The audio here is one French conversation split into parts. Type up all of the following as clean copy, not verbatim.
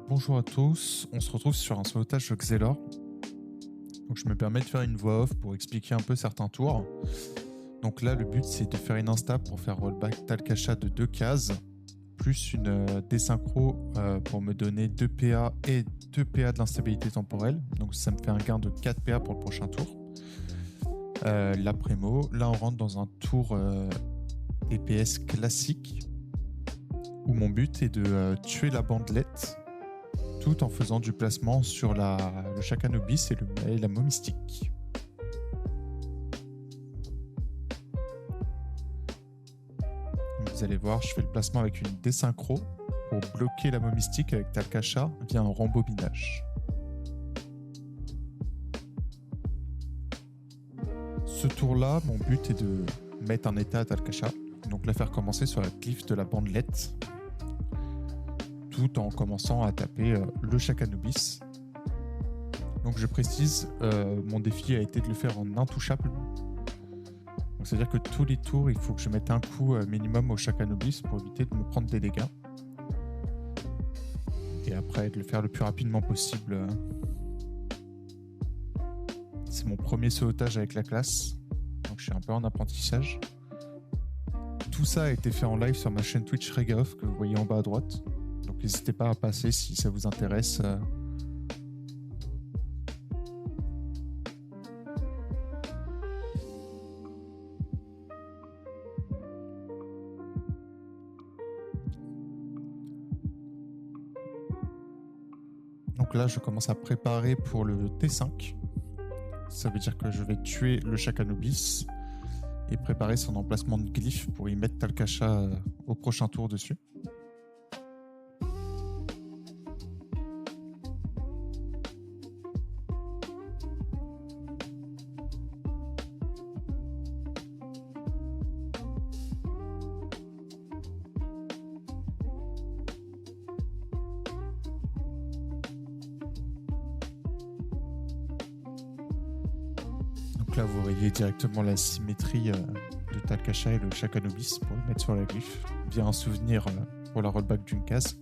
Bonjour à tous, on se retrouve sur un sauvetage Xelor. Donc je me permets de faire une voix off pour expliquer un peu certains tours. Donc là le but c'est de faire une insta pour faire rollback Talcacha de 2 cases, plus une désynchro pour me donner 2 PA et 2 PA de l'instabilité temporelle. Donc ça me fait un gain de 4 PA pour le prochain tour. L'après-mot, là on rentre dans un tour DPS classique où mon but est de tuer la bandelette tout en faisant du placement sur le Chakanobis et la Moe Mystique. Vous allez voir, je fais le placement avec une désynchro pour bloquer la Moe Mystique avec Talcacha via un rembobinage. Ce tour-là, mon but est de mettre en état à Talcacha, donc la faire commencer sur la glyphe de la bandelette, tout en commençant à taper le Chakanobis. Donc je précise, mon défi a été de le faire en intouchable. Donc c'est-à-dire que tous les tours, il faut que je mette un coup minimum au Chakanobis pour éviter de me prendre des dégâts. Et après, de le faire le plus rapidement possible. C'est mon premier sauvetage avec la classe, donc je suis un peu en apprentissage. Tout ça a été fait en live sur ma chaîne Twitch Regaoff que vous voyez en bas à droite. Donc n'hésitez pas à passer si ça vous intéresse. Donc là, je commence à préparer pour le T5. Ça veut dire que je vais tuer le Chakanobis et préparer son emplacement de glyphe pour y mettre Talcacha au prochain tour dessus. Donc là, vous voyez directement la symétrie de Talcacha et le Chakanobis pour le mettre sur la glyphe, via un souvenir pour la rollback d'une case.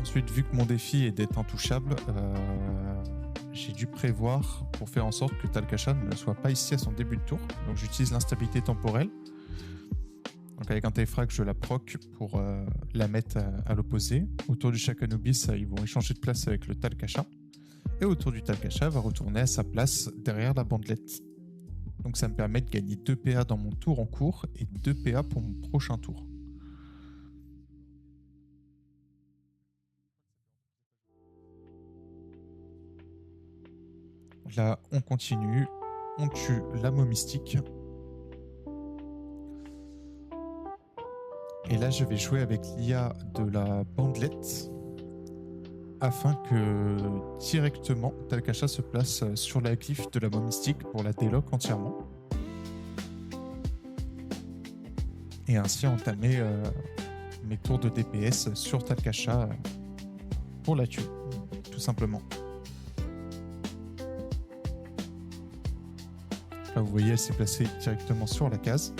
Ensuite, vu que mon défi est d'être intouchable, j'ai dû prévoir pour faire en sorte que Talcacha ne soit pas ici à son début de tour. Donc j'utilise l'instabilité temporelle. Donc avec un T-Frag, je la proc pour la mettre à l'opposé. Autour du Chakanobis, ils vont échanger de place avec le Talcacha. Et autour du Talcacha, va retourner à sa place derrière la bandelette. Donc ça me permet de gagner 2 PA dans mon tour en cours et 2 PA pour mon prochain tour. Là, on continue. On tue la Moe Mystique. Et là, je vais jouer avec l'IA de la bandelette afin que directement Talcacha se place sur la glyphe de la Moe Mystique pour la délock entièrement. Et ainsi entamer mes tours de DPS sur Talcacha pour la tuer, tout simplement. Là, vous voyez, elle s'est placée directement sur la case.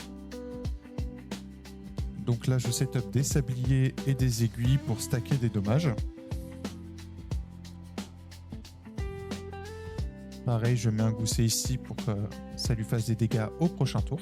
Donc là, je setup des sabliers et des aiguilles pour stacker des dommages. Pareil, je mets un gousset ici pour que ça lui fasse des dégâts au prochain tour.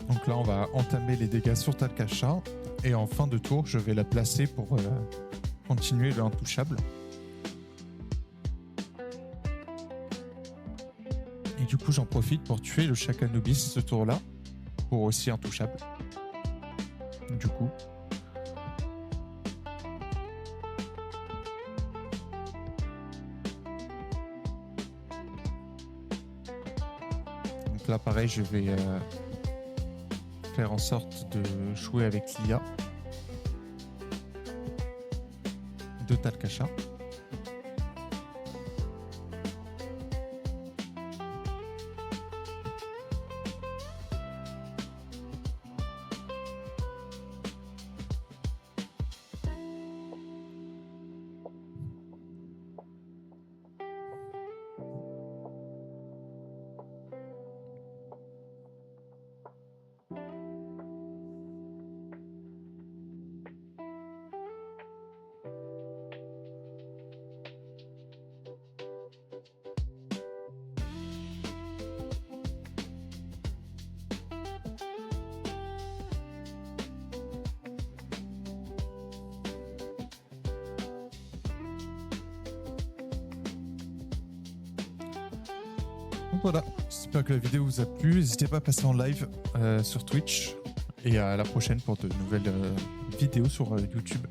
Donc là, on va entamer les dégâts sur Talcacha. Et en fin de tour, je vais la placer pour continuer le intouchable. Et du coup, j'en profite pour tuer le Chakanobis ce tour-là, pour aussi intouchable. Du coup. Donc là, pareil, je vais faire en sorte de jouer avec l'IA, de Talcacha. Donc voilà, j'espère que la vidéo vous a plu. N'hésitez pas à passer en live sur Twitch et à la prochaine pour de nouvelles vidéos sur YouTube.